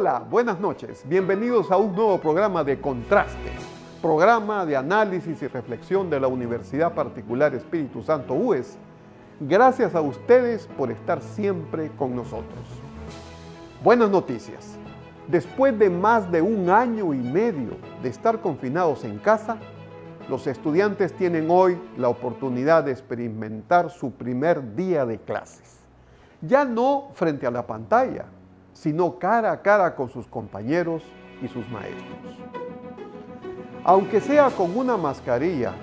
Hola, buenas noches. Bienvenidos a un nuevo programa de Contraste, programa de análisis y reflexión de la Universidad Particular Espíritu Santo UES. Gracias a ustedes por estar siempre con nosotros. Buenas noticias. Después de más de 1 año y medio de estar confinados en casa, los estudiantes tienen hoy la oportunidad de experimentar su primer día de clases. Ya no frente a la pantalla, sino cara a cara con sus compañeros y sus maestros. Aunque sea con una mascarilla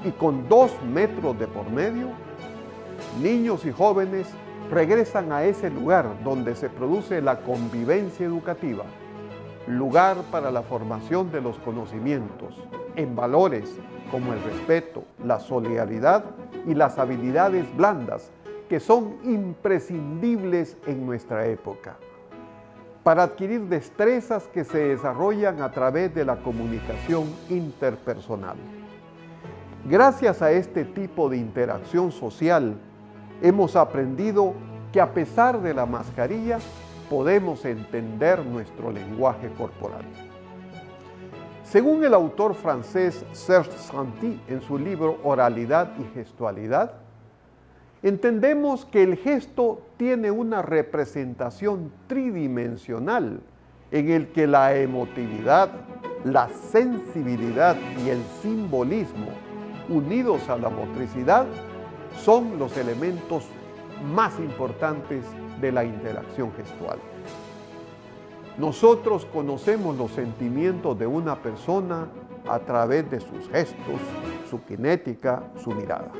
y con 2 metros de por medio, niños y jóvenes regresan a ese lugar donde se produce la convivencia educativa, lugar para la formación de los conocimientos en valores como el respeto, la solidaridad y las habilidades blandas que son imprescindibles en nuestra época, para adquirir destrezas que se desarrollan a través de la comunicación interpersonal. Gracias a este tipo de interacción social, hemos aprendido que a pesar de la mascarilla, podemos entender nuestro lenguaje corporal. Según el autor francés Serge Santi en su libro Oralidad y Gestualidad, entendemos que el gesto tiene una representación tridimensional en el que la emotividad, la sensibilidad y el simbolismo, unidos a la motricidad, son los elementos más importantes de la interacción gestual. Nosotros conocemos los sentimientos de una persona a través de sus gestos, su cinética, su mirada.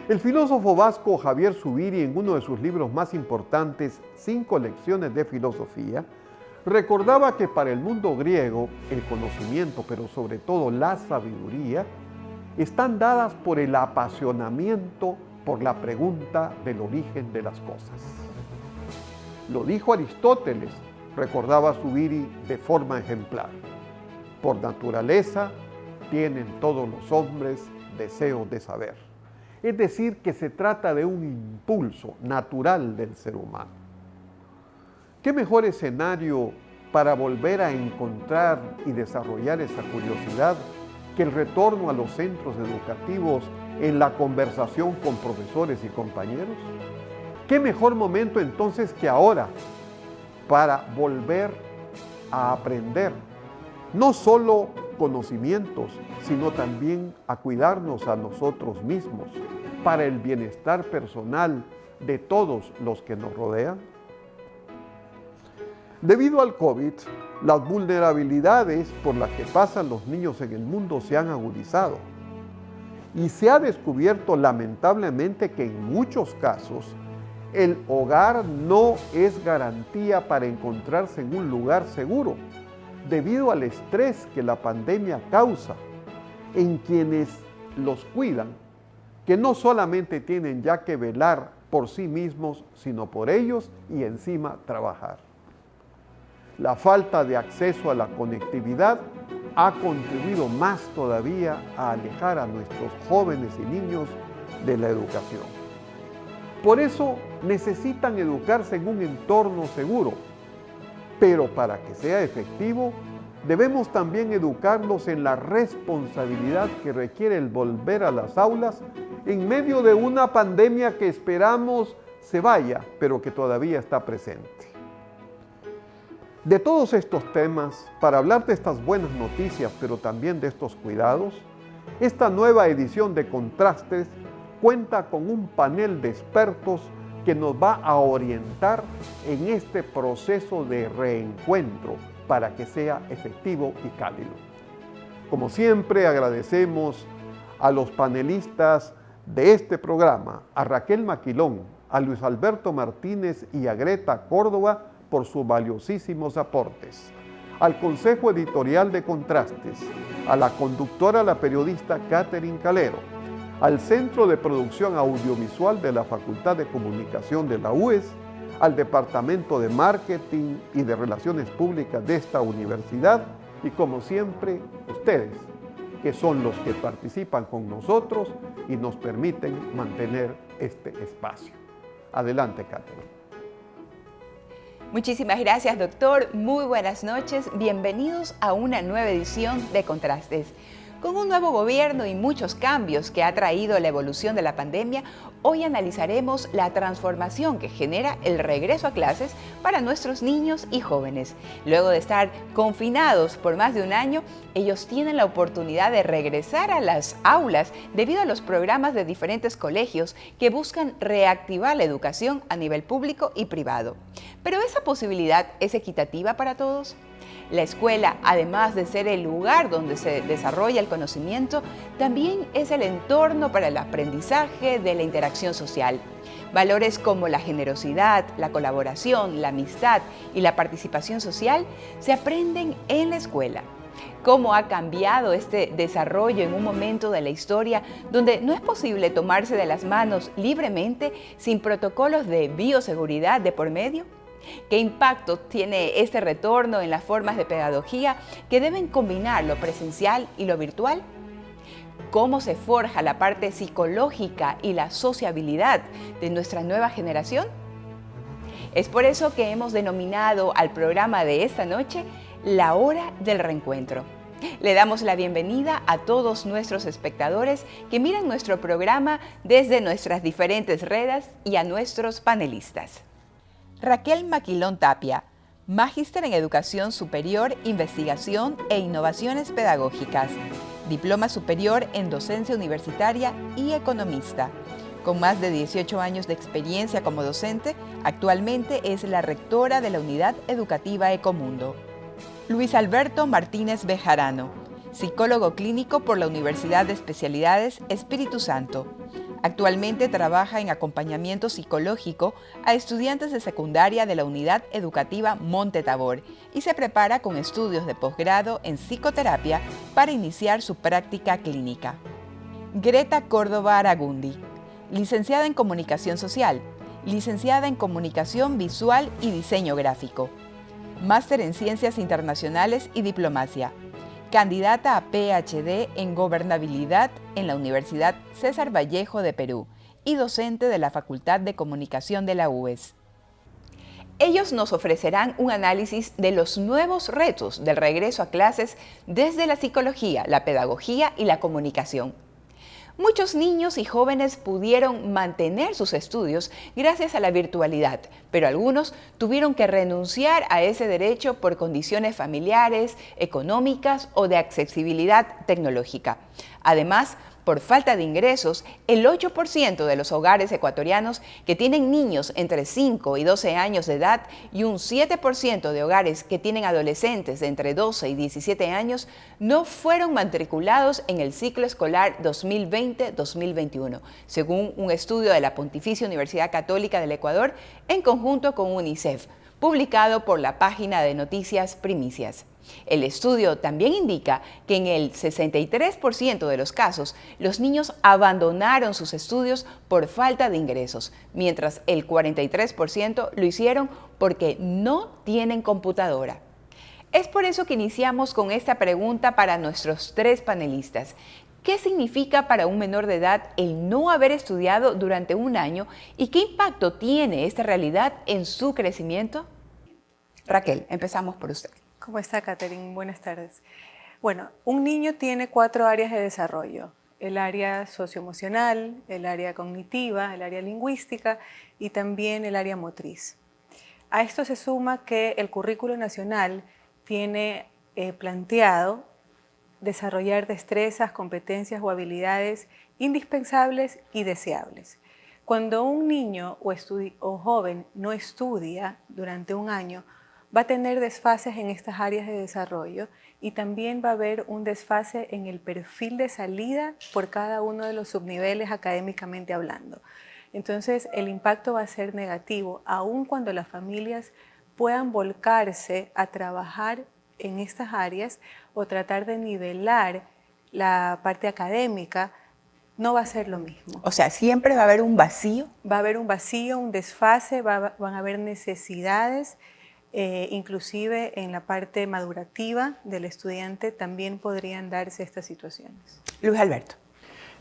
El filósofo vasco Javier Zubiri, en uno de sus libros más importantes, 5 lecciones de filosofía, recordaba que para el mundo griego el conocimiento, pero sobre todo la sabiduría, están dadas por el apasionamiento por la pregunta del origen de las cosas. Lo dijo Aristóteles, recordaba Zubiri de forma ejemplar. Por naturaleza tienen todos los hombres deseo de saber. Es decir, que se trata de un impulso natural del ser humano. ¿Qué mejor escenario para volver a encontrar y desarrollar esa curiosidad que el retorno a los centros educativos en la conversación con profesores y compañeros? ¿Qué mejor momento entonces que ahora para volver a aprender no solo conocimientos, sino también a cuidarnos a nosotros mismos para el bienestar personal de todos los que nos rodean? Debido al COVID, las vulnerabilidades por las que pasan los niños en el mundo se han agudizado y se ha descubierto lamentablemente que en muchos casos el hogar no es garantía para encontrarse en un lugar seguro, debido al estrés que la pandemia causa en quienes los cuidan, que no solamente tienen ya que velar por sí mismos, sino por ellos y encima trabajar. La falta de acceso a la conectividad ha contribuido más todavía a alejar a nuestros jóvenes y niños de la educación. Por eso necesitan educarse en un entorno seguro, pero para que sea efectivo, debemos también educarlos en la responsabilidad que requiere el volver a las aulas en medio de una pandemia que esperamos se vaya, pero que todavía está presente. De todos estos temas, para hablar de estas buenas noticias, pero también de estos cuidados, esta nueva edición de Contrastes cuenta con un panel de expertos que nos va a orientar en este proceso de reencuentro para que sea efectivo y cálido. Como siempre, agradecemos a los panelistas de este programa, a Raquel Maquilón, a Luis Alberto Martínez y a Greta Córdoba por sus valiosísimos aportes, al Consejo Editorial de Contrastes, a la conductora, la periodista Catherine Calero, al Centro de Producción Audiovisual de la Facultad de Comunicación de la UES, al Departamento de Marketing y de Relaciones Públicas de esta universidad y, como siempre, ustedes, que son los que participan con nosotros y nos permiten mantener este espacio. Adelante, Catherine. Muchísimas gracias, doctor. Muy buenas noches. Bienvenidos a una nueva edición de Contrastes. Con un nuevo gobierno y muchos cambios que ha traído la evolución de la pandemia, hoy analizaremos la transformación que genera el regreso a clases para nuestros niños y jóvenes. Luego de estar confinados por más de un año, ellos tienen la oportunidad de regresar a las aulas debido a los programas de diferentes colegios que buscan reactivar la educación a nivel público y privado. ¿Pero esa posibilidad es equitativa para todos? La escuela, además de ser el lugar donde se desarrolla el conocimiento, también es el entorno para el aprendizaje de la interacción social. Valores como la generosidad, la colaboración, la amistad y la participación social se aprenden en la escuela. ¿Cómo ha cambiado este desarrollo en un momento de la historia donde no es posible tomarse de las manos libremente sin protocolos de bioseguridad de por medio? ¿Qué impacto tiene este retorno en las formas de pedagogía que deben combinar lo presencial y lo virtual? ¿Cómo se forja la parte psicológica y la sociabilidad de nuestra nueva generación? Es por eso que hemos denominado al programa de esta noche La Hora del Reencuentro. Le damos la bienvenida a todos nuestros espectadores que miran nuestro programa desde nuestras diferentes redes y a nuestros panelistas. Raquel Maquilón Tapia, magíster en Educación Superior, Investigación e Innovaciones Pedagógicas, diploma superior en Docencia Universitaria y economista. Con más de 18 años de experiencia como docente, actualmente es la rectora de la Unidad Educativa Ecomundo. Luis Alberto Martínez Bejarano, psicólogo clínico por la Universidad de Especialidades Espíritu Santo. Actualmente trabaja en acompañamiento psicológico a estudiantes de secundaria de la Unidad Educativa Monte Tabor y se prepara con estudios de posgrado en psicoterapia para iniciar su práctica clínica. Greta Córdoba Aragundi, licenciada en Comunicación Social, licenciada en Comunicación Visual y Diseño Gráfico, máster en Ciencias Internacionales y Diplomacia, candidata a PhD en Gobernabilidad en la Universidad César Vallejo de Perú y docente de la Facultad de Comunicación de la UES. Ellos nos ofrecerán un análisis de los nuevos retos del regreso a clases desde la psicología, la pedagogía y la comunicación. Muchos niños y jóvenes pudieron mantener sus estudios gracias a la virtualidad, pero algunos tuvieron que renunciar a ese derecho por condiciones familiares, económicas o de accesibilidad tecnológica. Además, por falta de ingresos, el 8% de los hogares ecuatorianos que tienen niños entre 5 y 12 años de edad y un 7% de hogares que tienen adolescentes de entre 12 y 17 años no fueron matriculados en el ciclo escolar 2020-2021, según un estudio de la Pontificia Universidad Católica del Ecuador en conjunto con UNICEF, publicado por la página de noticias Primicias. El estudio también indica que en el 63% de los casos, los niños abandonaron sus estudios por falta de ingresos, mientras el 43% lo hicieron porque no tienen computadora. Es por eso que iniciamos con esta pregunta para nuestros tres panelistas. ¿Qué significa para un menor de edad el no haber estudiado durante un año y qué impacto tiene esta realidad en su crecimiento? Raquel, empezamos por usted. ¿Cómo está, Catherine? Buenas tardes. Bueno, un niño tiene 4 áreas de desarrollo: el área socioemocional, el área cognitiva, el área lingüística y también el área motriz. A esto se suma que el currículo nacional tiene planteado desarrollar destrezas, competencias o habilidades indispensables y deseables. Cuando un niño o joven no estudia durante un año, va a tener desfases en estas áreas de desarrollo y también va a haber un desfase en el perfil de salida por cada uno de los subniveles académicamente hablando. Entonces, el impacto va a ser negativo, aun cuando las familias puedan volcarse a trabajar en estas áreas o tratar de nivelar la parte académica. No va a ser lo mismo. O sea, siempre va a haber un vacío. Va a haber un vacío, un desfase, van a haber necesidades. Inclusive en la parte madurativa del estudiante también podrían darse estas situaciones. Luis Alberto.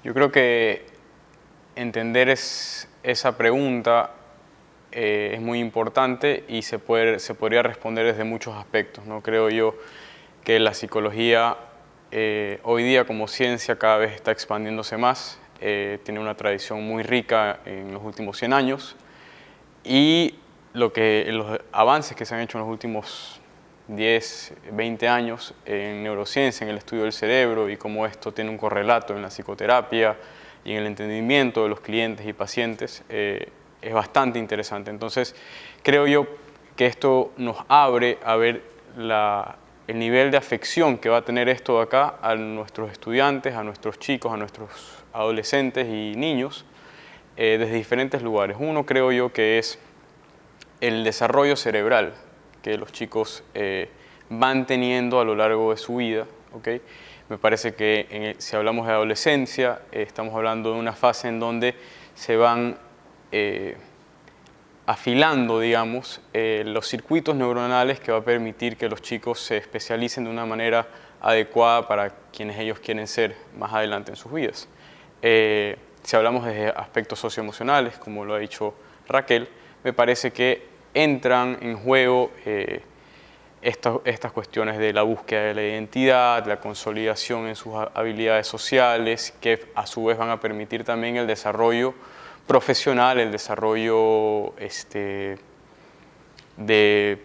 Yo creo que entender esa pregunta es muy importante y se podría responder desde muchos aspectos, ¿no? Creo yo que la psicología hoy día como ciencia cada vez está expandiéndose más, tiene una tradición muy rica en los últimos 100 años y los avances que se han hecho en los últimos 10, 20 años en neurociencia, en el estudio del cerebro y cómo esto tiene un correlato en la psicoterapia y en el entendimiento de los clientes y pacientes, es bastante interesante. Entonces, creo yo que esto nos abre a ver el nivel de afección que va a tener esto de acá a nuestros estudiantes, a nuestros chicos, a nuestros adolescentes y niños desde diferentes lugares. Uno, creo yo, que es el desarrollo cerebral que los chicos van teniendo a lo largo de su vida, ¿okay? Me parece que si hablamos de adolescencia, estamos hablando de una fase en donde se van afilando, digamos, los circuitos neuronales que va a permitir que los chicos se especialicen de una manera adecuada para quienes ellos quieren ser más adelante en sus vidas. Si hablamos de aspectos socioemocionales, como lo ha dicho Raquel, me parece que entran en juego estas cuestiones de la búsqueda de la identidad, la consolidación en sus habilidades sociales, que a su vez van a permitir también el desarrollo profesional, el desarrollo de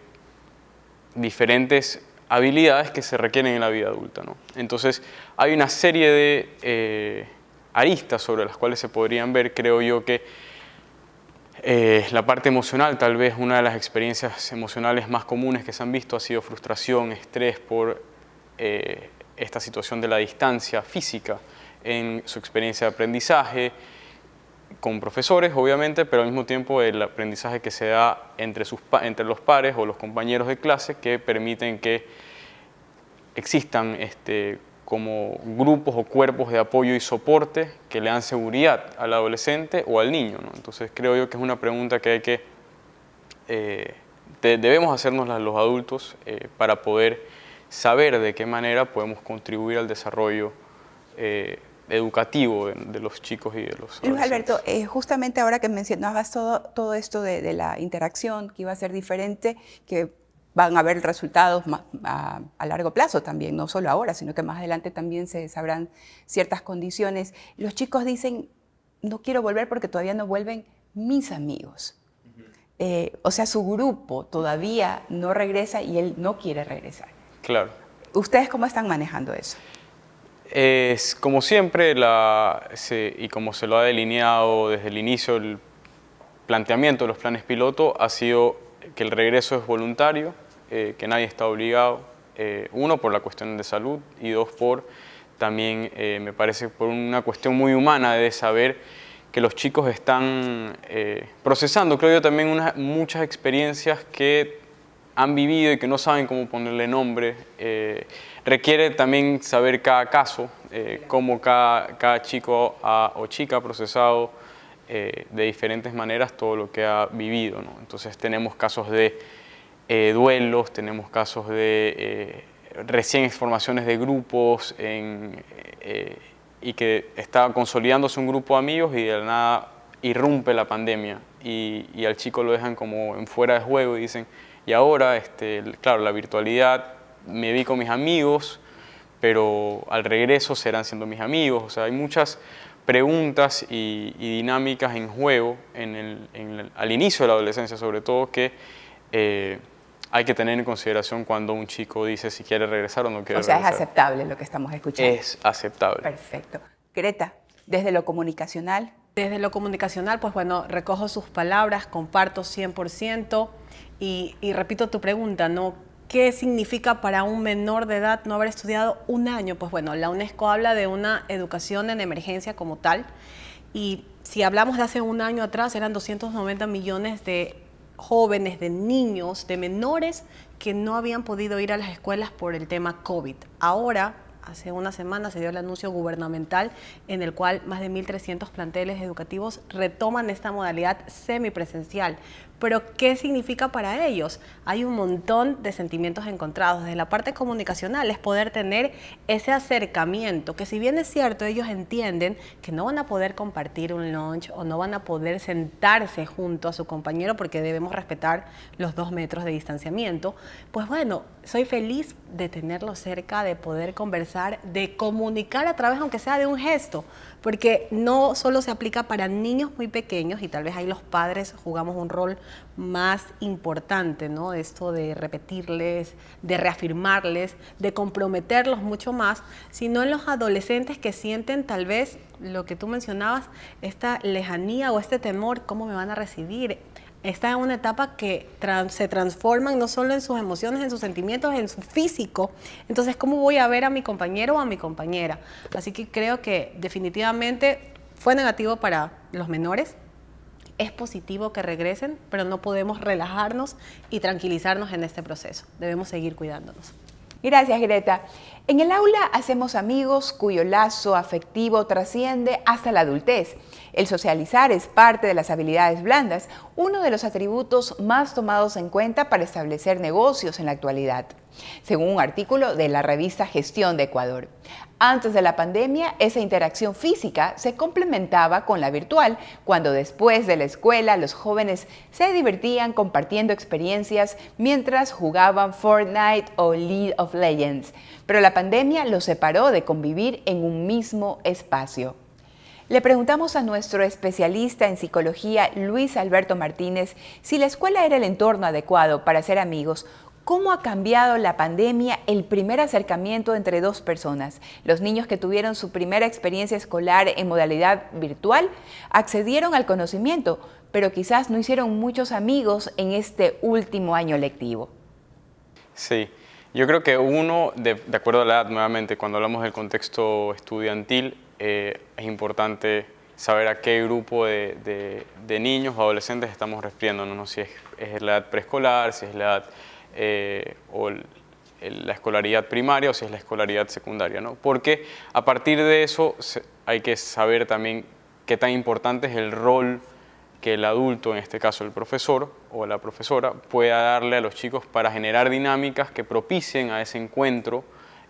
diferentes habilidades que se requieren en la vida adulta, ¿no? Entonces, hay una serie de aristas sobre las cuales se podrían ver. Creo yo que la parte emocional, tal vez una de las experiencias emocionales más comunes que se han visto ha sido frustración, estrés por esta situación de la distancia física en su experiencia de aprendizaje, con profesores, obviamente, pero al mismo tiempo el aprendizaje que se da entre los pares o los compañeros de clase que permiten que existan como grupos o cuerpos de apoyo y soporte que le dan seguridad al adolescente o al niño, ¿no? Entonces creo yo que es una pregunta que hay que debemos hacernos los adultos para poder saber de qué manera podemos contribuir al desarrollo educativo de los chicos y de los adolescentes. Luis Alberto, justamente ahora que mencionabas todo esto de la interacción, que iba a ser diferente, que van a haber resultados a largo plazo también, no solo ahora, sino que más adelante también se sabrán ciertas condiciones. Los chicos dicen, no quiero volver porque todavía no vuelven mis amigos. O sea, su grupo todavía no regresa y él no quiere regresar. Claro. ¿Ustedes cómo están manejando eso? Como siempre, y como se lo ha delineado desde el inicio, el planteamiento de los planes piloto ha sido que el regreso es voluntario, que nadie está obligado, uno, por la cuestión de salud, y dos, también, me parece, por una cuestión muy humana de saber que los chicos están procesando, creo yo, también muchas experiencias que han vivido y que no saben cómo ponerle nombre. Requiere también saber cada caso, cómo cada chico o chica ha procesado de diferentes maneras todo lo que ha vivido, ¿no? Entonces tenemos casos de duelos, tenemos casos de recién formaciones de grupos y que está consolidándose un grupo de amigos y de la nada irrumpe la pandemia y al chico lo dejan como en fuera de juego y dicen, y ahora, claro, la virtualidad, me vi con mis amigos, pero al regreso serán siendo mis amigos. O sea, hay muchas preguntas y dinámicas en juego al inicio de la adolescencia, sobre todo, que hay que tener en consideración cuando un chico dice si quiere regresar o no quiere regresar. O sea, es aceptable lo que estamos escuchando. Es aceptable. Perfecto. Greta, desde lo comunicacional. Desde lo comunicacional, pues bueno, recojo sus palabras, comparto 100% y repito tu pregunta, ¿no? ¿Qué significa para un menor de edad no haber estudiado un año? Pues bueno, la UNESCO habla de una educación en emergencia como tal y si hablamos de hace un año atrás eran 290 millones de jóvenes, de niños, de menores que no habían podido ir a las escuelas por el tema COVID. Ahora, hace una semana se dio el anuncio gubernamental en el cual más de 1.300 planteles educativos retoman esta modalidad semipresencial. Pero ¿qué significa para ellos? Hay un montón de sentimientos encontrados. Desde la parte comunicacional es poder tener ese acercamiento, que si bien es cierto, ellos entienden que no van a poder compartir un lunch o no van a poder sentarse junto a su compañero porque debemos respetar los 2 metros de distanciamiento, pues bueno, soy feliz de tenerlos cerca, de poder conversar, de comunicar a través, aunque sea de un gesto, porque no solo se aplica para niños muy pequeños y tal vez ahí los padres jugamos un rol más importante, ¿no? Esto de repetirles, de reafirmarles, de comprometerlos mucho más, sino en los adolescentes que sienten tal vez lo que tú mencionabas, esta lejanía o este temor, ¿cómo me van a recibir? Está en una etapa que se transforman no solo en sus emociones, en sus sentimientos, en su físico. Entonces, ¿cómo voy a ver a mi compañero o a mi compañera? Así que creo que definitivamente fue negativo para los menores. Es positivo que regresen, pero no podemos relajarnos y tranquilizarnos en este proceso. Debemos seguir cuidándonos. Gracias, Greta. En el aula hacemos amigos cuyo lazo afectivo trasciende hasta la adultez. El socializar es parte de las habilidades blandas, uno de los atributos más tomados en cuenta para establecer negocios en la actualidad, según un artículo de la revista Gestión de Ecuador. Antes de la pandemia, esa interacción física se complementaba con la virtual, cuando después de la escuela los jóvenes se divertían compartiendo experiencias mientras jugaban Fortnite o League of Legends. Pero la pandemia los separó de convivir en un mismo espacio. Le preguntamos a nuestro especialista en psicología, Luis Alberto Martínez, si la escuela era el entorno adecuado para ser amigos. ¿Cómo ha cambiado la pandemia el primer acercamiento entre dos personas? Los niños que tuvieron su primera experiencia escolar en modalidad virtual accedieron al conocimiento, pero quizás no hicieron muchos amigos en este último año lectivo. Sí, yo creo que uno, de acuerdo a la edad, nuevamente, cuando hablamos del contexto estudiantil, es importante saber a qué grupo de niños o adolescentes estamos refiriéndonos, ¿no? Si es la edad preescolar, si es la edad la escolaridad primaria o si es la escolaridad secundaria, ¿no? Porque a partir de eso hay que saber también qué tan importante es el rol que el adulto, en este caso el profesor o la profesora, pueda darle a los chicos para generar dinámicas que propicien a ese encuentro,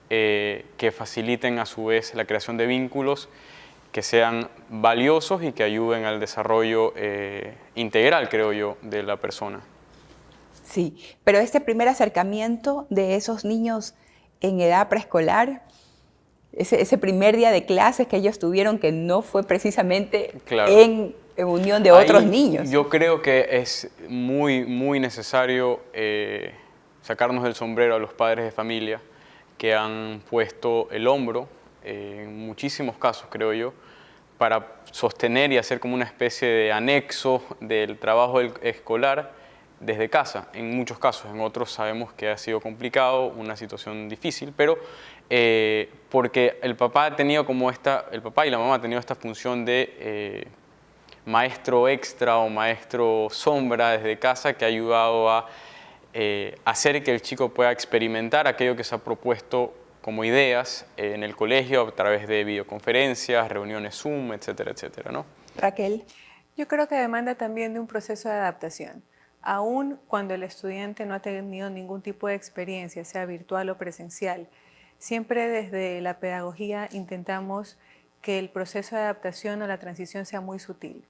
que faciliten a su vez la creación de vínculos que sean valiosos y que ayuden al desarrollo integral, creo yo, de la persona. Sí, pero este primer acercamiento de esos niños en edad preescolar, ese primer día de clases que ellos tuvieron, que no fue precisamente claro, en unión de otros niños. Yo creo que es muy necesario sacarnos del sombrero a los padres de familia que han puesto el hombro, en muchísimos casos creo yo, para sostener y hacer como una especie de anexo del trabajo escolar desde casa, en muchos casos. En otros sabemos que ha sido complicado, una situación difícil, pero porque el papá y la mamá han tenido esta función de maestro extra o maestro sombra desde casa, que ha ayudado a hacer que el chico pueda experimentar aquello que se ha propuesto como ideas en el colegio a través de videoconferencias, reuniones Zoom, etcétera, etcétera, ¿no? Raquel. Yo creo que demanda también de un proceso de adaptación. Aún cuando el estudiante no ha tenido ningún tipo de experiencia, sea virtual o presencial, siempre desde la pedagogía intentamos que el proceso de adaptación o la transición sea muy sutil,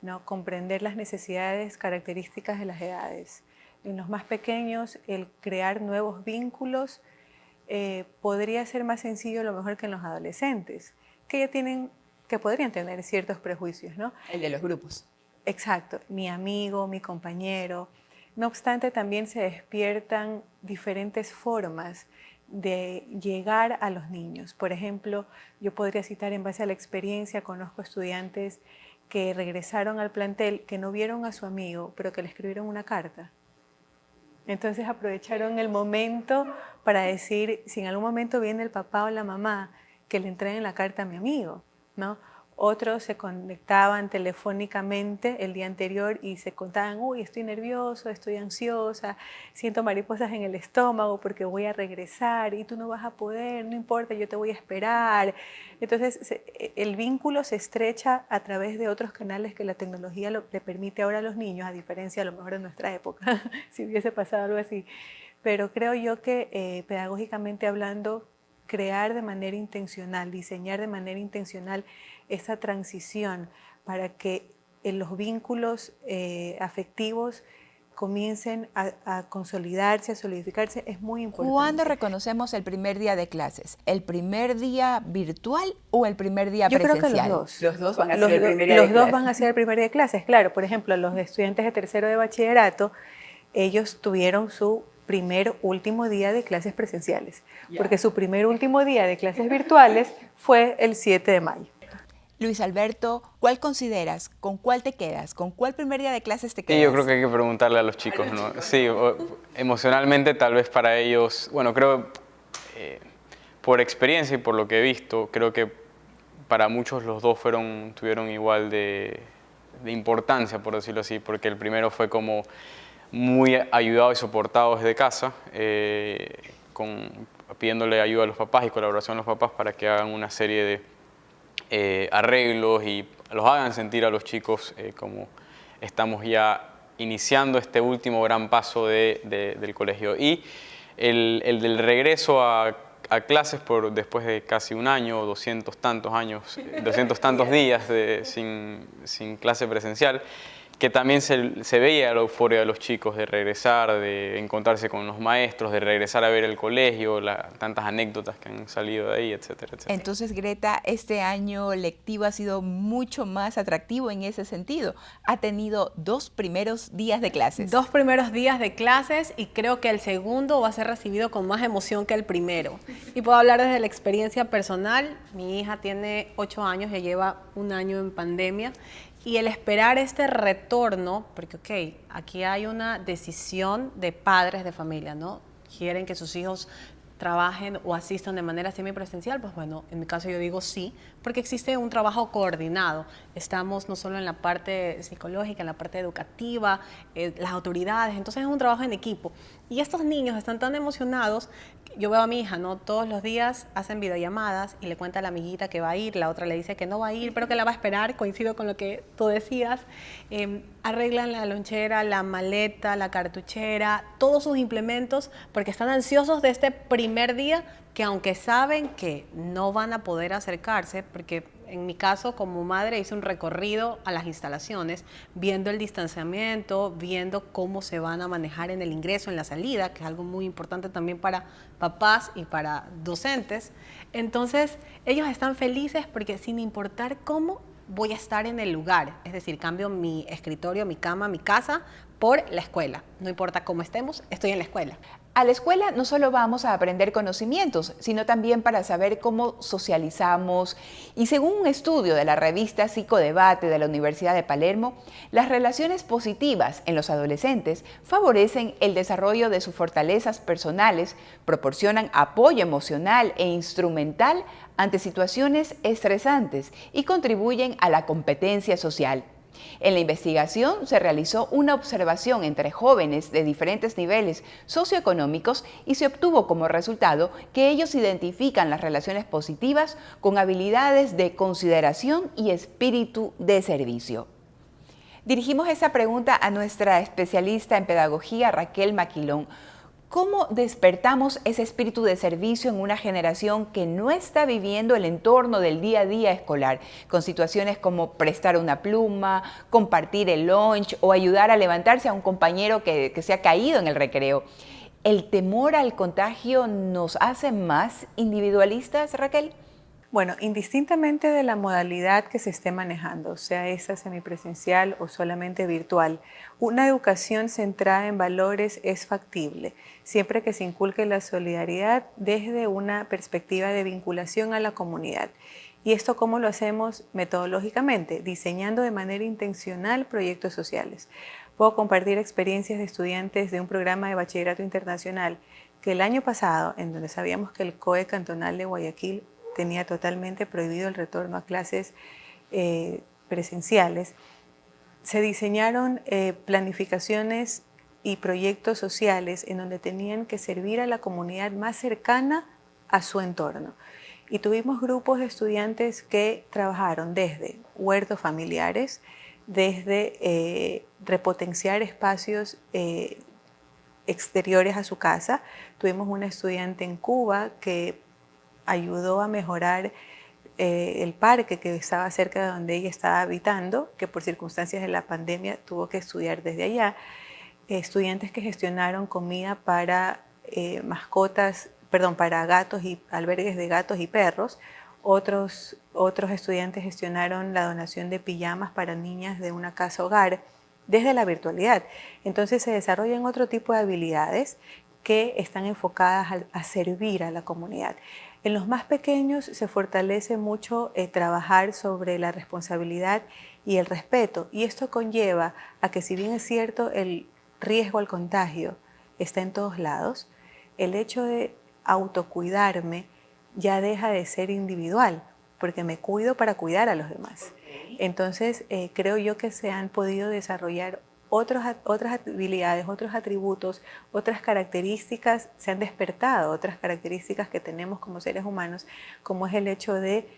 ¿no? Comprender las necesidades características de las edades. En los más pequeños, el crear nuevos vínculos podría ser más sencillo a lo mejor que en los adolescentes, que podrían tener ciertos prejuicios, ¿no? El de los grupos. Exacto, mi amigo, mi compañero. No obstante, también se despiertan diferentes formas de llegar a los niños. Por ejemplo, yo podría citar en base a la experiencia, conozco estudiantes que regresaron al plantel, que no vieron a su amigo, pero que le escribieron una carta. Entonces aprovecharon el momento para decir, si en algún momento viene el papá o la mamá, que le entreguen la carta a mi amigo, ¿no? Otros se conectaban telefónicamente el día anterior y se contaban, uy, estoy nervioso, estoy ansiosa, siento mariposas en el estómago porque voy a regresar y tú no vas a poder, no importa, yo te voy a esperar. Entonces, el vínculo se estrecha a través de otros canales que la tecnología le permite ahora a los niños, a diferencia a lo mejor de nuestra época, si hubiese pasado algo así. Pero creo yo que pedagógicamente hablando, crear de manera intencional, diseñar de manera intencional esa transición para que los vínculos afectivos comiencen a consolidarse, a solidificarse, es muy importante. ¿Cuándo reconocemos el primer día de clases? ¿El primer día virtual o el primer día Yo presencial? creo que los dos. Los dos van a ser el primer día de Los clases. dos van a ser el primer día de clases, claro. Por ejemplo, los estudiantes de tercero de bachillerato, ellos tuvieron su último día de clases presenciales, porque su último día de clases virtuales fue el 7 de mayo. Luis Alberto, ¿cuál consideras? ¿Con cuál te quedas? ¿Con cuál primer día de clases te quedas? Sí, yo creo que hay que preguntarle a los chicos, ¿no? Sí, emocionalmente tal vez para ellos, bueno, creo, por experiencia y por lo que he visto, creo que para muchos los dos tuvieron igual de importancia, por decirlo así, porque el primero fue como muy ayudado y soportado desde casa, pidiéndole ayuda a los papás y colaboración a los papás para que hagan una serie de arreglos y los hagan sentir a los chicos como estamos ya iniciando este último gran paso del colegio. Y el del regreso a clases después de casi un año, 200 tantos días sin clase presencial, que también se veía la euforia de los chicos de regresar, de encontrarse con los maestros, de regresar a ver el colegio, tantas anécdotas que han salido de ahí, etcétera, etcétera. Entonces, Greta, este año lectivo ha sido mucho más atractivo en ese sentido. Ha tenido 2 primeros días de clases. 2 primeros días de clases y creo que el segundo va a ser recibido con más emoción que el primero. Y puedo hablar desde la experiencia personal. Mi hija tiene 8 años, ya lleva un año en pandemia. Y el esperar este retorno, porque ok, aquí hay una decisión de padres de familia, ¿no? Quieren que sus hijos trabajen o asistan de manera semipresencial, pues bueno, en mi caso yo digo sí, porque existe un trabajo coordinado. Estamos no solo en la parte psicológica, en la parte educativa, las autoridades, entonces es un trabajo en equipo. Y estos niños están tan emocionados, yo veo a mi hija, ¿no? Todos los días hacen videollamadas y le cuenta a la amiguita que va a ir, la otra le dice que no va a ir, pero que la va a esperar, coincido con lo que tú decías. Arreglan la lonchera, la maleta, la cartuchera, todos sus implementos, porque están ansiosos de este primer día, que aunque saben que no van a poder acercarse, porque en mi caso como madre hice un recorrido a las instalaciones, viendo el distanciamiento, viendo cómo se van a manejar en el ingreso, en la salida, que es algo muy importante también para papás y para docentes. Entonces ellos están felices porque sin importar cómo, voy a estar en el lugar, es decir, cambio mi escritorio, mi cama, mi casa por la escuela. No importa cómo estemos, estoy en la escuela. A la escuela no solo vamos a aprender conocimientos, sino también para saber cómo socializamos. Y según un estudio de la revista Psicodebate de la Universidad de Palermo, las relaciones positivas en los adolescentes favorecen el desarrollo de sus fortalezas personales, proporcionan apoyo emocional e instrumental ante situaciones estresantes y contribuyen a la competencia social. En la investigación se realizó una observación entre jóvenes de diferentes niveles socioeconómicos y se obtuvo como resultado que ellos identifican las relaciones positivas con habilidades de consideración y espíritu de servicio. Dirigimos esa pregunta a nuestra especialista en pedagogía, Raquel Maquilón. ¿Cómo despertamos ese espíritu de servicio en una generación que no está viviendo el entorno del día a día escolar, con situaciones como prestar una pluma, compartir el lunch o ayudar a levantarse a un compañero que se ha caído en el recreo? ¿El temor al contagio nos hace más individualistas, Raquel? Bueno, indistintamente de la modalidad que se esté manejando, sea esa semipresencial o solamente virtual, una educación centrada en valores es factible, siempre que se inculque la solidaridad desde una perspectiva de vinculación a la comunidad. ¿Y esto cómo lo hacemos metodológicamente? Diseñando de manera intencional proyectos sociales. Puedo compartir experiencias de estudiantes de un programa de bachillerato internacional que el año pasado, en donde sabíamos que el COE cantonal de Guayaquil tenía totalmente prohibido el retorno a clases presenciales, se diseñaron planificaciones y proyectos sociales en donde tenían que servir a la comunidad más cercana a su entorno. Y tuvimos grupos de estudiantes que trabajaron desde huertos familiares, desde repotenciar espacios exteriores a su casa. Tuvimos una estudiante en Cuba que ayudó a mejorar el parque que estaba cerca de donde ella estaba habitando, que por circunstancias de la pandemia tuvo que estudiar desde allá. Estudiantes que gestionaron comida para mascotas, perdón, para gatos y albergues de gatos y perros. Otros estudiantes gestionaron la donación de pijamas para niñas de una casa hogar desde la virtualidad. Entonces se desarrollan otro tipo de habilidades que están enfocadas a servir a la comunidad. En los más pequeños se fortalece mucho trabajar sobre la responsabilidad y el respeto, y esto conlleva a que, si bien es cierto el riesgo al contagio está en todos lados, el hecho de autocuidarme ya deja de ser individual, porque me cuido para cuidar a los demás. Entonces, creo yo que se han podido desarrollar otras habilidades, otros atributos, otras características, se han despertado otras características que tenemos como seres humanos, como es el hecho de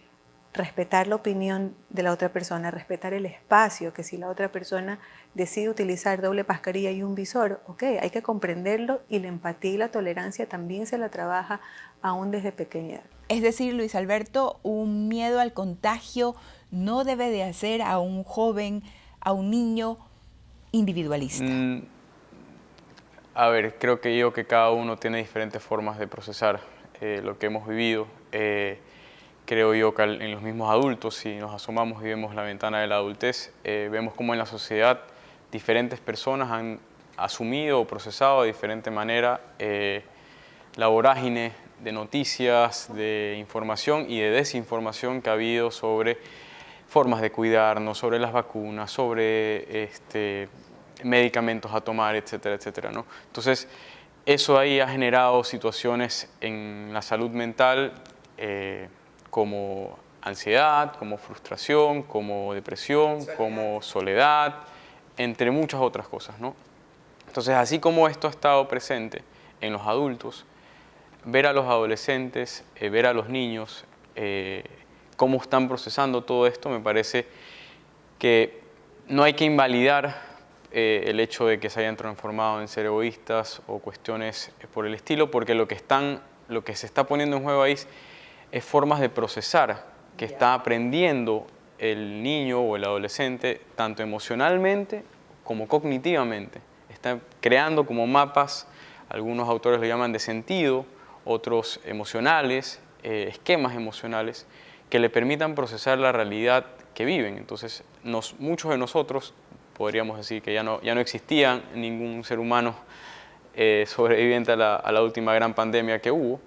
respetar la opinión de la otra persona, respetar el espacio, que si la otra persona decide utilizar doble mascarilla y un visor, ok, hay que comprenderlo, y la empatía y la tolerancia también se la trabaja aún desde pequeña edad. Es decir, Luis Alberto, un miedo al contagio no debe de hacer a un joven, a un niño individualista. A ver, creo que cada uno tiene diferentes formas de procesar lo que hemos vivido. Creo yo que en los mismos adultos, si nos asomamos y vemos la ventana de la adultez, vemos cómo en la sociedad diferentes personas han asumido o procesado de diferente manera la vorágine de noticias, de información y de desinformación que ha habido sobre formas de cuidarnos, sobre las vacunas, sobre medicamentos a tomar, etcétera, etcétera, ¿no? Entonces, eso ahí ha generado situaciones en la salud mental como ansiedad, como frustración, como depresión, como soledad, entre muchas otras cosas, ¿no? Entonces, así como esto ha estado presente en los adultos, ver a los adolescentes, ver a los niños, cómo están procesando todo esto, me parece que no hay que invalidar el hecho de que se hayan transformado en ser egoístas o cuestiones por el estilo, porque lo que se está poniendo en juego ahí es formas de procesar que está aprendiendo el niño o el adolescente, tanto emocionalmente como cognitivamente. Está creando como mapas, algunos autores lo llaman de sentido, otros emocionales, esquemas emocionales, que le permitan procesar la realidad que viven. Entonces, muchos de nosotros podríamos decir que ya no existía ningún ser humano sobreviviente a la última gran pandemia que hubo.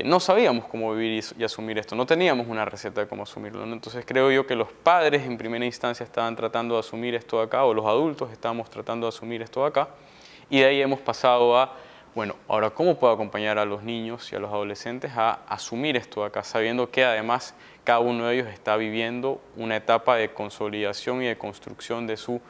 No sabíamos cómo vivir y asumir esto, no teníamos una receta de cómo asumirlo, ¿no? Entonces creo yo que los padres en primera instancia estaban tratando de asumir esto de acá, o los adultos estábamos tratando de asumir esto de acá, y de ahí hemos pasado a, bueno, ahora ¿cómo puedo acompañar a los niños y a los adolescentes a asumir esto de acá, sabiendo que además cada uno de ellos está viviendo una etapa de consolidación y de construcción de su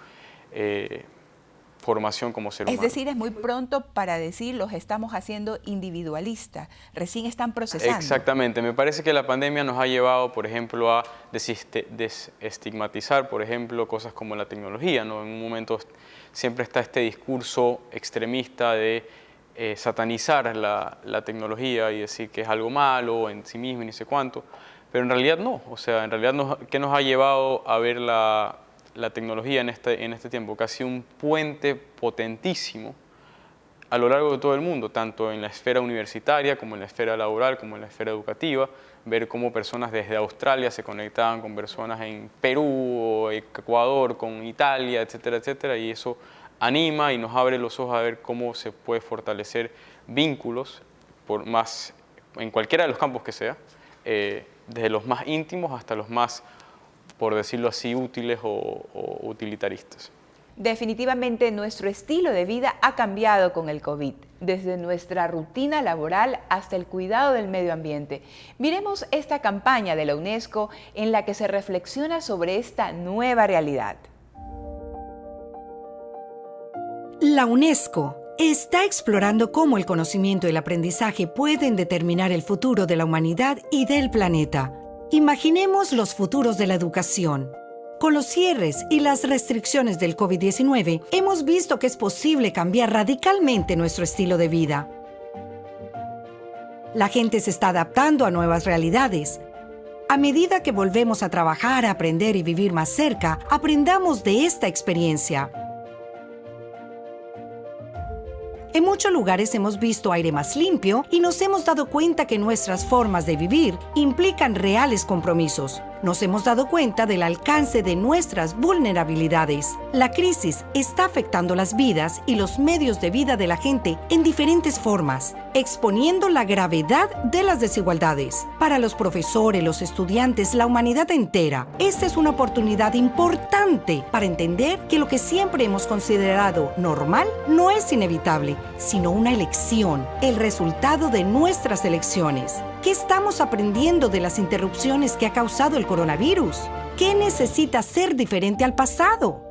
formación como ser humano? Es decir, es muy pronto para decir los estamos haciendo individualistas, recién están procesando. Exactamente, me parece que la pandemia nos ha llevado, por ejemplo, a desestigmatizar, por ejemplo, cosas como la tecnología, ¿no? En un momento siempre está este discurso extremista de satanizar la tecnología y decir que es algo malo en sí mismo y ni sé cuánto, pero en realidad no, o sea, en realidad ¿qué nos ha llevado a ver la tecnología en este tiempo? Casi un puente potentísimo a lo largo de todo el mundo, tanto en la esfera universitaria como en la esfera laboral, como en la esfera educativa, ver cómo personas desde Australia se conectaban con personas en Perú o Ecuador, con Italia, etcétera, etcétera, y eso anima y nos abre los ojos a ver cómo se puede fortalecer vínculos en cualquiera de los campos que sea, desde los más íntimos hasta los más, por decirlo así, útiles o utilitaristas. Definitivamente nuestro estilo de vida ha cambiado con el COVID, desde nuestra rutina laboral hasta el cuidado del medio ambiente. Miremos esta campaña de la UNESCO en la que se reflexiona sobre esta nueva realidad. La UNESCO está explorando cómo el conocimiento y el aprendizaje pueden determinar el futuro de la humanidad y del planeta. Imaginemos los futuros de la educación. Con los cierres y las restricciones del COVID-19, hemos visto que es posible cambiar radicalmente nuestro estilo de vida. La gente se está adaptando a nuevas realidades. A medida que volvemos a trabajar, aprender y vivir más cerca, aprendamos de esta experiencia. En muchos lugares hemos visto aire más limpio y nos hemos dado cuenta que nuestras formas de vivir implican reales compromisos. Nos hemos dado cuenta del alcance de nuestras vulnerabilidades. La crisis está afectando las vidas y los medios de vida de la gente en diferentes formas, exponiendo la gravedad de las desigualdades. Para los profesores, los estudiantes, la humanidad entera, esta es una oportunidad importante para entender que lo que siempre hemos considerado normal no es inevitable, sino una elección, el resultado de nuestras elecciones. ¿Qué estamos aprendiendo de las interrupciones que ha causado el coronavirus? ¿Qué necesita ser diferente al pasado?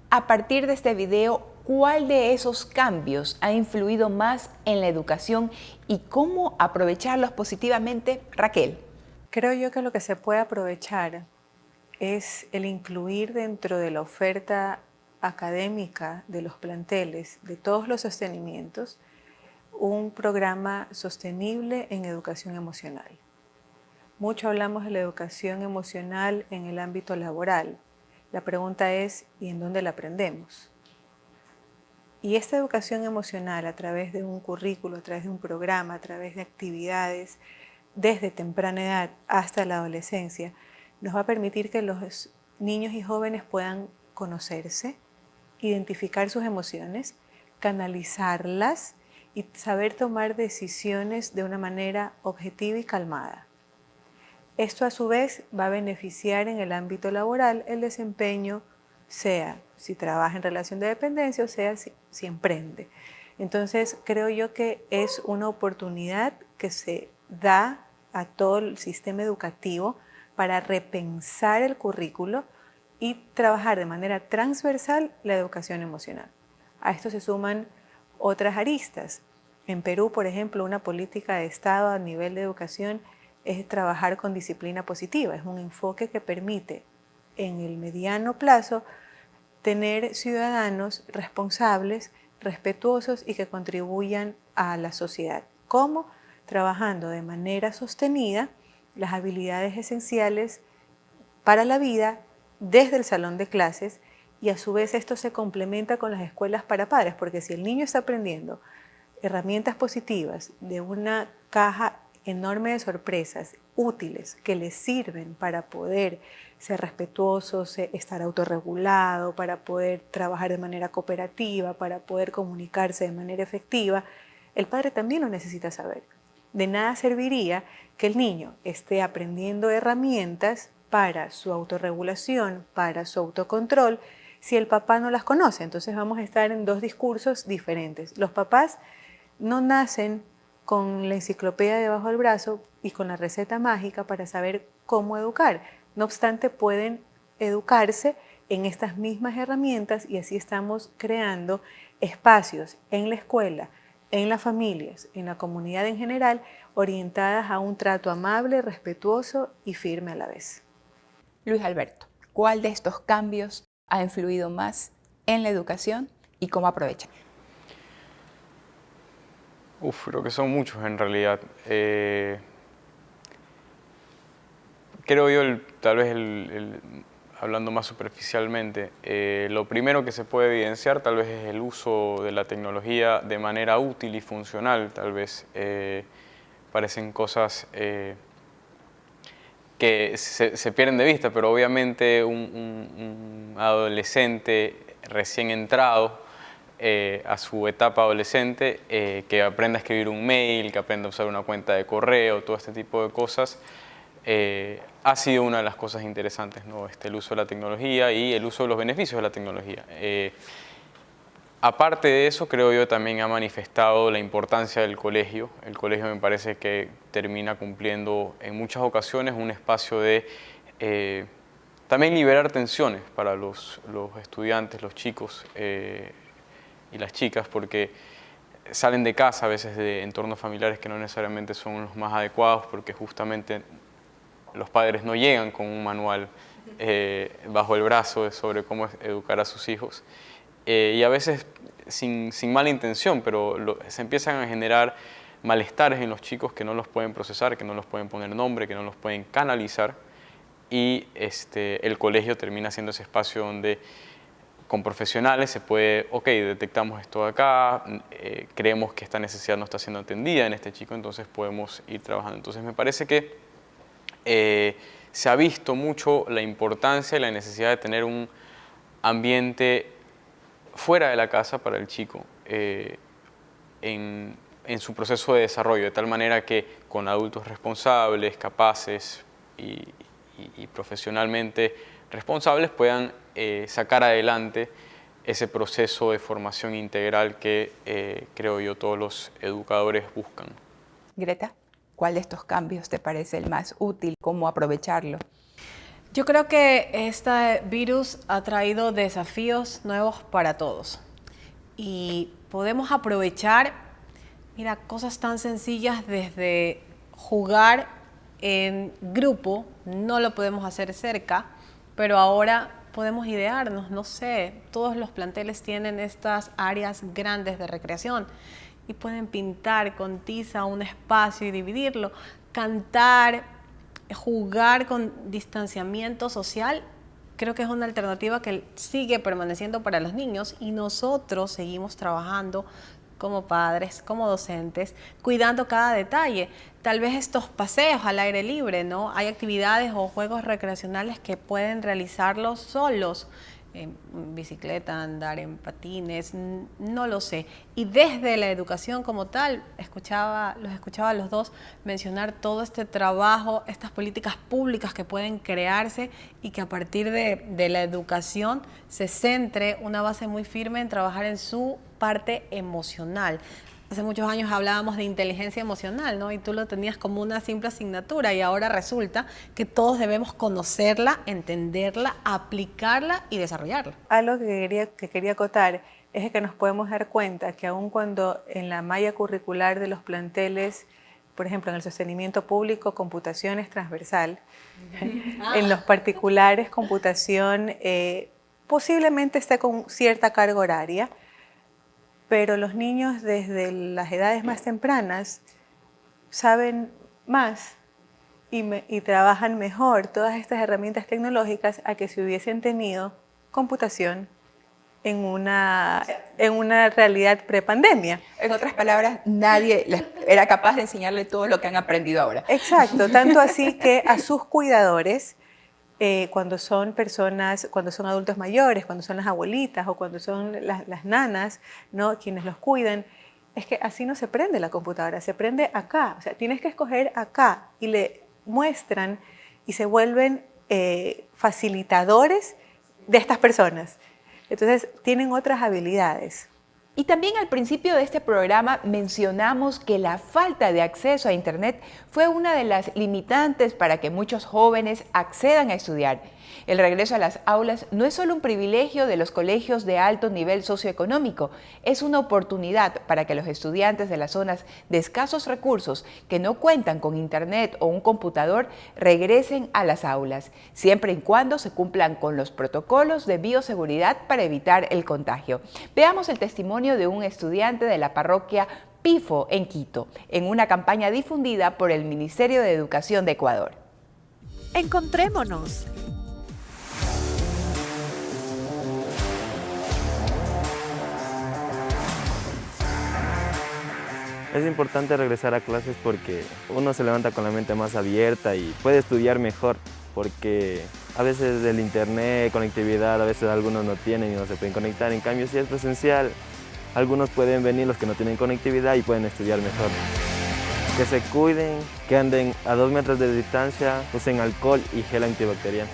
A partir de este video, ¿cuál de esos cambios ha influido más en la educación y cómo aprovecharlos positivamente, Raquel? Creo yo que lo que se puede aprovechar es el incluir dentro de la oferta académica de los planteles, de todos los sostenimientos, un programa sostenible en educación emocional. Mucho hablamos de la educación emocional en el ámbito laboral. La pregunta es, ¿y en dónde la aprendemos? Y esta educación emocional a través de un currículo, a través de un programa, a través de actividades, desde temprana edad hasta la adolescencia, nos va a permitir que los niños y jóvenes puedan conocerse, identificar sus emociones, canalizarlas y saber tomar decisiones de una manera objetiva y calmada. Esto a su vez va a beneficiar en el ámbito laboral el desempeño, sea si trabaja en relación de dependencia o sea si emprende. Entonces creo yo que es una oportunidad que se da a todo el sistema educativo para repensar el currículo y trabajar de manera transversal la educación emocional. A esto se suman otras aristas. En Perú, por ejemplo, una política de Estado a nivel de educación es trabajar con disciplina positiva. Es un enfoque que permite en el mediano plazo tener ciudadanos responsables, respetuosos y que contribuyan a la sociedad. ¿Cómo? Trabajando de manera sostenida las habilidades esenciales para la vida desde el salón de clases y a su vez esto se complementa con las escuelas para padres, porque si el niño está aprendiendo herramientas positivas de una caja enorme de sorpresas útiles que le sirven para poder ser respetuoso, estar autorregulado, para poder trabajar de manera cooperativa, para poder comunicarse de manera efectiva, el padre también lo necesita saber. De nada serviría que el niño esté aprendiendo herramientas para su autorregulación, para su autocontrol, si el papá no las conoce. Entonces vamos a estar en dos discursos diferentes. Los papás no nacen con la enciclopedia debajo del brazo y con la receta mágica para saber cómo educar. No obstante, pueden educarse en estas mismas herramientas y así estamos creando espacios en la escuela, en las familias, en la comunidad en general, orientadas a un trato amable, respetuoso y firme a la vez. Luis Alberto, ¿cuál de estos cambios ha influido más en la educación y cómo aprovechan? Creo que son muchos en realidad. Creo yo, tal vez hablando más superficialmente, lo primero que se puede evidenciar tal vez es el uso de la tecnología de manera útil y funcional. Tal vez parecen cosas que se pierden de vista, pero obviamente un adolescente recién entrado a su etapa adolescente, que aprenda a escribir un mail, que aprenda a usar una cuenta de correo, todo este tipo de cosas, ha sido una de las cosas interesantes, ¿no? El uso de la tecnología y el uso de los beneficios de la tecnología. Aparte de eso, creo yo, también ha manifestado la importancia del colegio. El colegio me parece que termina cumpliendo en muchas ocasiones un espacio de también liberar tensiones para los estudiantes, los chicos y las chicas, porque salen de casa a veces de entornos familiares que no necesariamente son los más adecuados, porque justamente los padres no llegan con un manual bajo el brazo sobre cómo educar a sus hijos. Y a veces sin mala intención, pero se empiezan a generar malestares en los chicos que no los pueden procesar, que no los pueden poner nombre, que no los pueden canalizar, y el colegio termina siendo ese espacio donde con profesionales se puede, ok, detectamos esto de acá, creemos que esta necesidad no está siendo atendida en este chico, entonces podemos ir trabajando. Entonces me parece que se ha visto mucho la importancia y la necesidad de tener un ambiente fuera de la casa para el chico en su proceso de desarrollo, de tal manera que con adultos responsables, capaces y profesionalmente responsables puedan sacar adelante ese proceso de formación integral que creo yo todos los educadores buscan. Greta, ¿cuál de estos cambios te parece el más útil? ¿Cómo aprovecharlo? Yo creo que este virus ha traído desafíos nuevos para todos y podemos aprovechar, mira, cosas tan sencillas desde jugar en grupo, no lo podemos hacer cerca, pero ahora podemos idearnos, no sé, todos los planteles tienen estas áreas grandes de recreación y pueden pintar con tiza un espacio y dividirlo, cantar, jugar con distanciamiento social. Creo que es una alternativa que sigue permaneciendo para los niños y nosotros seguimos trabajando como padres, como docentes, cuidando cada detalle. Tal vez estos paseos al aire libre, ¿no? Hay actividades o juegos recreacionales que pueden realizarlos solos, en bicicleta, andar en patines, no lo sé. Y desde la educación como tal, los escuchaba a los dos mencionar todo este trabajo, estas políticas públicas que pueden crearse y que a partir de la educación se centre una base muy firme en trabajar en su parte emocional. Hace muchos años hablábamos de inteligencia emocional, ¿no? Y tú lo tenías como una simple asignatura y ahora resulta que todos debemos conocerla, entenderla, aplicarla y desarrollarla. Algo que quería acotar es que nos podemos dar cuenta que aun cuando en la malla curricular de los planteles, por ejemplo, en el sostenimiento público, computación es transversal, en los particulares, computación posiblemente esté con cierta carga horaria, pero los niños desde las edades más tempranas saben más y trabajan mejor todas estas herramientas tecnológicas a que si hubiesen tenido computación en una realidad prepandemia. En otras palabras, nadie era capaz de enseñarle todo lo que han aprendido ahora. Exacto, tanto así que a sus cuidadores, cuando son adultos mayores, cuando son las abuelitas o cuando son las nanas, ¿no? Quienes los cuidan, es que así no se prende la computadora, se prende acá. O sea, tienes que escoger acá y le muestran y se vuelven facilitadores de estas personas. Entonces, tienen otras habilidades. Y también al principio de este programa mencionamos que la falta de acceso a Internet fue una de las limitantes para que muchos jóvenes accedan a estudiar. El regreso a las aulas no es solo un privilegio de los colegios de alto nivel socioeconómico, es una oportunidad para que los estudiantes de las zonas de escasos recursos que no cuentan con Internet o un computador regresen a las aulas, siempre y cuando se cumplan con los protocolos de bioseguridad para evitar el contagio. Veamos el testimonio de un estudiante de la parroquia Pifo en Quito, en una campaña difundida por el Ministerio de Educación de Ecuador. Encontrémonos. Es importante regresar a clases porque uno se levanta con la mente más abierta y puede estudiar mejor, porque a veces el internet, conectividad, a veces algunos no tienen y no se pueden conectar. En cambio, si es presencial, Algunos pueden venir, los que no tienen conectividad, y pueden estudiar mejor. Que se cuiden, que anden a 2 metros de distancia, usen alcohol y gel antibacterial.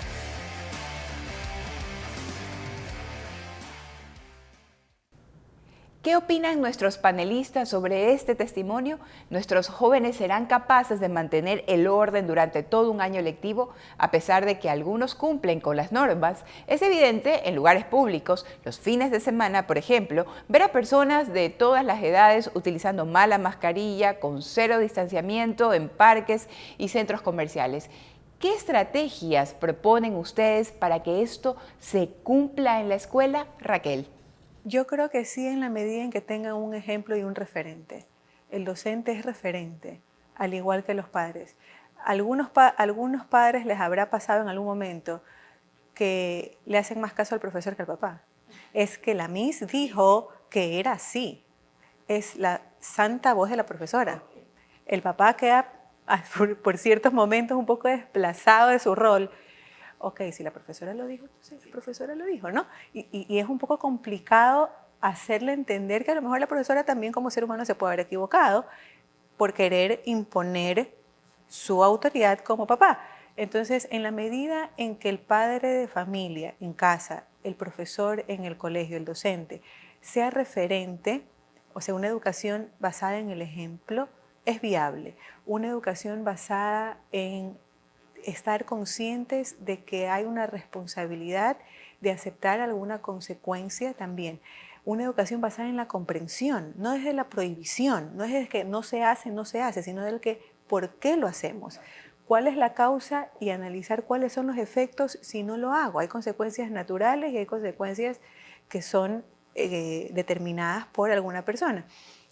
¿Qué opinan nuestros panelistas sobre este testimonio? ¿Nuestros jóvenes serán capaces de mantener el orden durante todo un año lectivo, a pesar de que algunos cumplen con las normas? Es evidente en lugares públicos, los fines de semana, por ejemplo, ver a personas de todas las edades utilizando mala mascarilla, con 0 distanciamiento en parques y centros comerciales. ¿Qué estrategias proponen ustedes para que esto se cumpla en la escuela, Raquel? Yo creo que sí, en la medida en que tengan un ejemplo y un referente. El docente es referente, al igual que los padres. Algunos padres les habrá pasado en algún momento que le hacen más caso al profesor que al papá. Es que la Miss dijo que era así. Es la santa voz de la profesora. El papá queda por ciertos momentos un poco desplazado de su rol. Ok, si la profesora lo dijo, sí, la profesora lo dijo, ¿no? Y es un poco complicado hacerle entender que a lo mejor la profesora también como ser humano se puede haber equivocado por querer imponer su autoridad como papá. Entonces, en la medida en que el padre de familia en casa, el profesor en el colegio, el docente, sea referente, o sea, una educación basada en el ejemplo, es viable. Una educación basada en estar conscientes de que hay una responsabilidad de aceptar alguna consecuencia también. Una educación basada en la comprensión, no desde la prohibición, no es desde que no se hace, sino del que por qué lo hacemos. ¿Cuál es la causa? Y analizar cuáles son los efectos si no lo hago. Hay consecuencias naturales y hay consecuencias que son determinadas por alguna persona.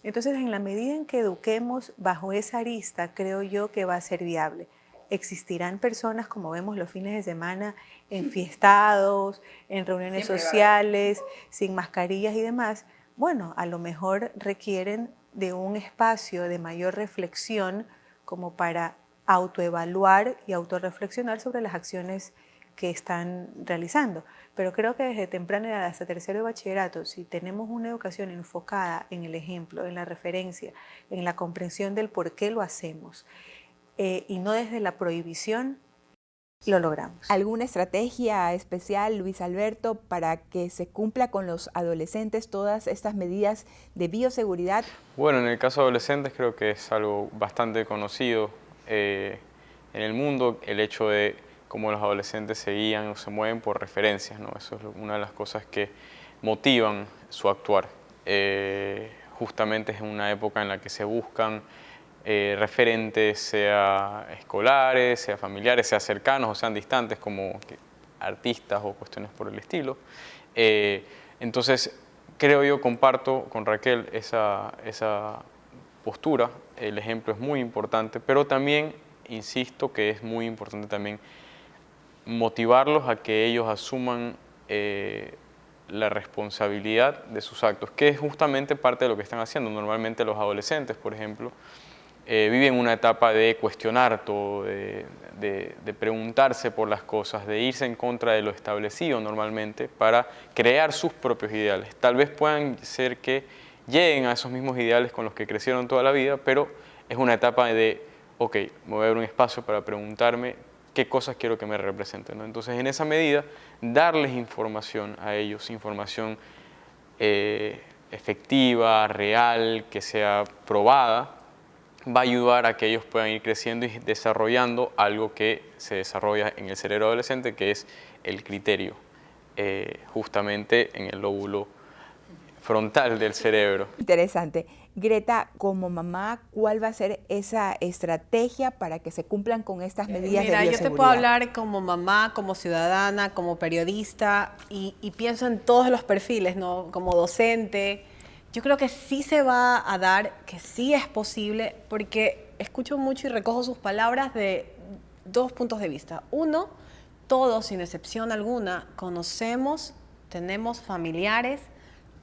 Entonces, en la medida en que eduquemos bajo esa arista, creo yo que va a ser viable. Existirán personas, como vemos los fines de semana, enfiestados, en reuniones sociales, sin mascarillas y demás. Bueno, a lo mejor requieren de un espacio de mayor reflexión como para autoevaluar y autorreflexionar sobre las acciones que están realizando. Pero creo que desde temprana edad hasta tercero de bachillerato, si tenemos una educación enfocada en el ejemplo, en la referencia, en la comprensión del por qué lo hacemos, y no desde la prohibición, lo logramos. ¿Alguna estrategia especial, Luis Alberto, para que se cumpla con los adolescentes todas estas medidas de bioseguridad? Bueno, en el caso de adolescentes creo que es algo bastante conocido en el mundo, el hecho de cómo los adolescentes se guían o se mueven por referencias, ¿no? Eso es una de las cosas que motivan su actuar. Justamente es una época en la que se buscan referentes, sea escolares, sea familiares, sea cercanos o sean distantes, como artistas o cuestiones por el estilo. Entonces, creo yo, comparto con Raquel esa postura. El ejemplo es muy importante, pero también insisto que es muy importante también motivarlos a que ellos asuman la responsabilidad de sus actos, que es justamente parte de lo que están haciendo. Normalmente los adolescentes, por ejemplo, viven una etapa de cuestionar todo, de preguntarse por las cosas, de irse en contra de lo establecido normalmente para crear sus propios ideales. Tal vez puedan ser que lleguen a esos mismos ideales con los que crecieron toda la vida, pero es una etapa de, ok, me voy a dar un espacio para preguntarme qué cosas quiero que me representen, ¿no? Entonces, en esa medida, darles información a ellos, información efectiva, real, que sea probada, va a ayudar a que ellos puedan ir creciendo y desarrollando algo que se desarrolla en el cerebro adolescente, que es el criterio, justamente en el lóbulo frontal del cerebro. Interesante. Greta, como mamá, ¿cuál va a ser esa estrategia para que se cumplan con estas medidas de bioseguridad? Yo te puedo hablar como mamá, como ciudadana, como periodista y pienso en todos los perfiles, ¿no? Como docente. Yo creo que sí se va a dar, que sí es posible, porque escucho mucho y recojo sus palabras de 2 puntos de vista. Uno, todos, sin excepción alguna, conocemos, tenemos familiares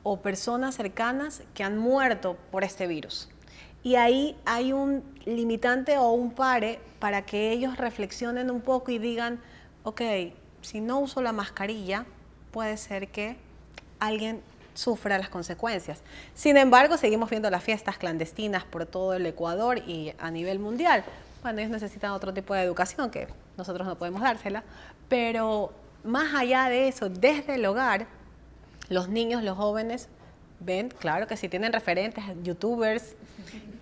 o personas cercanas que han muerto por este virus. Y ahí hay un limitante o un pare para que ellos reflexionen un poco y digan, ok, si no uso la mascarilla, puede ser que alguien sufra las consecuencias. Sin embargo, seguimos viendo las fiestas clandestinas por todo el Ecuador y a nivel mundial. Bueno, ellos necesitan otro tipo de educación que nosotros no podemos dársela, pero más allá de eso, desde el hogar, los niños, los jóvenes ven, claro que si tienen referentes, youtubers,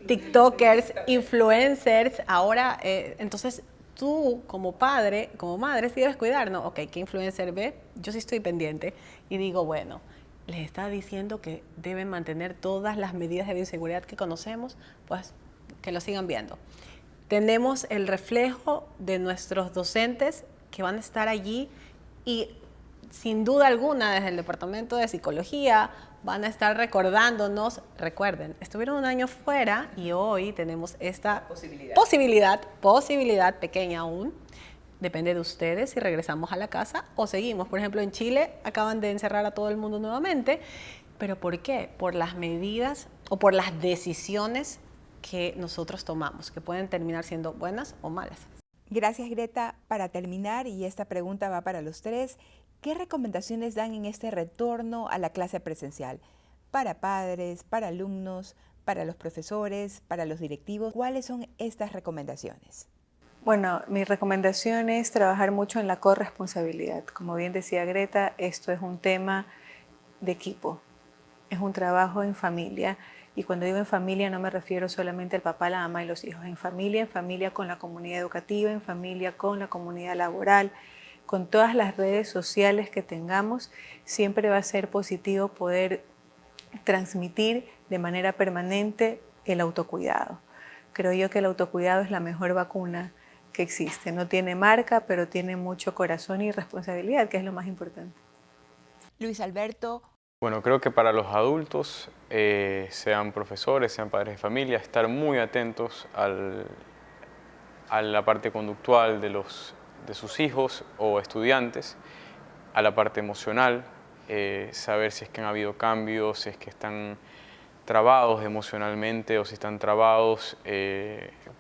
tiktokers, influencers, ahora, entonces tú como padre, como madre, sí debes cuidar, ¿no? Ok, ¿qué influencer ve? Yo sí estoy pendiente y digo, bueno, les está diciendo que deben mantener todas las medidas de bioseguridad que conocemos, pues que lo sigan viendo. Tenemos el reflejo de nuestros docentes que van a estar allí y sin duda alguna desde el Departamento de Psicología van a estar recordándonos, recuerden, estuvieron un año fuera y hoy tenemos esta posibilidad pequeña aún, depende de ustedes si regresamos a la casa o seguimos. Por ejemplo, en Chile acaban de encerrar a todo el mundo nuevamente, pero ¿por qué? Por las medidas o por las decisiones que nosotros tomamos, que pueden terminar siendo buenas o malas. Gracias, Greta. Para terminar, y esta pregunta va para los tres, ¿qué recomendaciones dan en este retorno a la clase presencial? Para padres, para alumnos, para los profesores, para los directivos. ¿Cuáles son estas recomendaciones? Bueno, mi recomendación es trabajar mucho en la corresponsabilidad. Como bien decía Greta, esto es un tema de equipo, es un trabajo en familia. Y cuando digo en familia no me refiero solamente al papá, la mamá y los hijos. En familia con la comunidad educativa, en familia con la comunidad laboral, con todas las redes sociales que tengamos, siempre va a ser positivo poder transmitir de manera permanente el autocuidado. Creo yo que el autocuidado es la mejor vacuna que existe. No tiene marca, pero tiene mucho corazón y responsabilidad, que es lo más importante. Luis Alberto. Bueno, creo que para los adultos, sean profesores, sean padres de familia, estar muy atentos a la parte conductual de sus hijos o estudiantes, a la parte emocional, saber si es que han habido cambios, si es que están trabados emocionalmente o si están trabados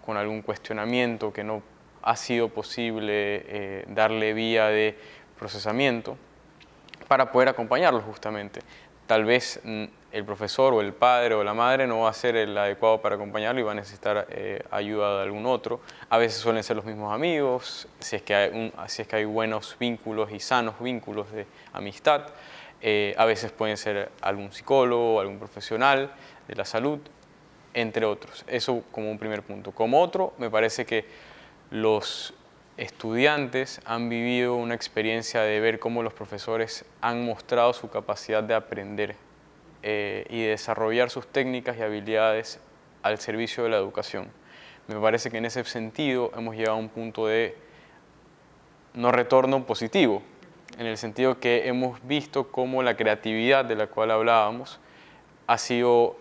con algún cuestionamiento que no ha sido posible darle vía de procesamiento, para poder acompañarlos justamente. Tal vez el profesor o el padre o la madre no va a ser el adecuado para acompañarlo y va a necesitar ayuda de algún otro. A veces suelen ser los mismos amigos, si es que hay buenos vínculos y sanos vínculos de amistad. A veces pueden ser algún psicólogo, algún profesional de la salud, entre otros. Eso como un primer punto. Como otro, me parece que los estudiantes han vivido una experiencia de ver cómo los profesores han mostrado su capacidad de aprender y de desarrollar sus técnicas y habilidades al servicio de la educación. Me parece que en ese sentido hemos llegado a un punto de no retorno positivo, en el sentido que hemos visto cómo la creatividad de la cual hablábamos ha sido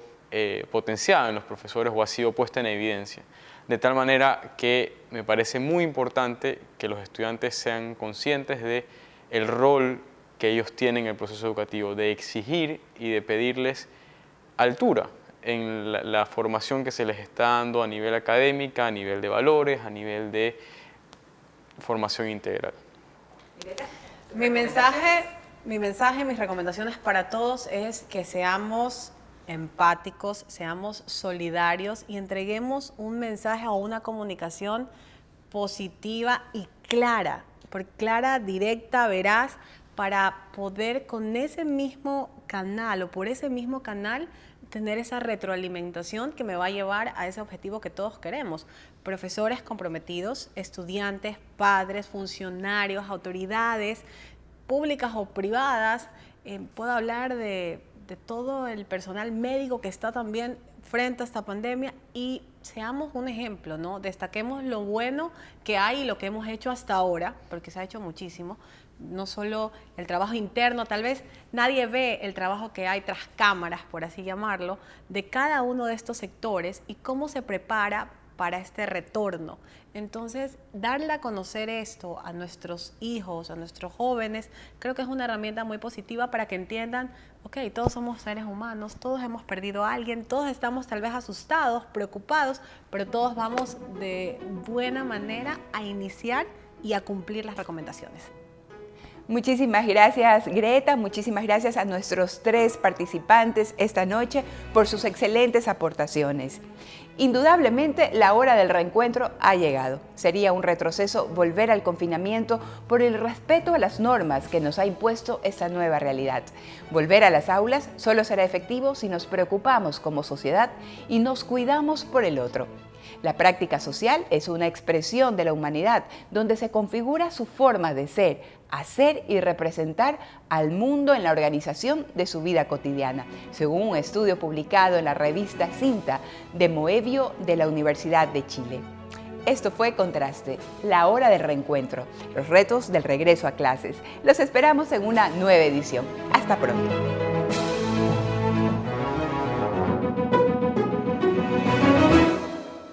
potenciada en los profesores o ha sido puesta en evidencia. De tal manera que me parece muy importante que los estudiantes sean conscientes del rol que ellos tienen en el proceso educativo, de exigir y de pedirles altura en la formación que se les está dando a nivel académica, a nivel de valores, a nivel de formación integral. Mi mensaje, mis recomendaciones para todos es que seamos empáticos, seamos solidarios y entreguemos un mensaje o una comunicación positiva y clara, directa, veraz, para poder con ese mismo canal o por ese mismo canal tener esa retroalimentación que me va a llevar a ese objetivo que todos queremos. Profesores comprometidos, estudiantes, padres, funcionarios, autoridades públicas o privadas, puedo hablar de todo el personal médico que está también frente a esta pandemia y seamos un ejemplo, ¿no? Destaquemos lo bueno que hay y lo que hemos hecho hasta ahora, porque se ha hecho muchísimo, no solo el trabajo interno, tal vez nadie ve el trabajo que hay tras cámaras, por así llamarlo, de cada uno de estos sectores y cómo se prepara para este retorno. Entonces, darle a conocer esto a nuestros hijos, a nuestros jóvenes, creo que es una herramienta muy positiva para que entiendan, ok, todos somos seres humanos, todos hemos perdido a alguien, todos estamos tal vez asustados, preocupados, pero todos vamos de buena manera a iniciar y a cumplir las recomendaciones. Muchísimas gracias, Greta. Muchísimas gracias a nuestros 3 participantes esta noche por sus excelentes aportaciones. Indudablemente, la hora del reencuentro ha llegado. Sería un retroceso volver al confinamiento por el respeto a las normas que nos ha impuesto esta nueva realidad. Volver a las aulas solo será efectivo si nos preocupamos como sociedad y nos cuidamos por el otro. La práctica social es una expresión de la humanidad donde se configura su forma de ser, hacer y representar al mundo en la organización de su vida cotidiana, según un estudio publicado en la revista Cinta de Moebio de la Universidad de Chile. Esto fue Contraste, la hora del reencuentro, los retos del regreso a clases. Los esperamos en una nueva edición. Hasta pronto.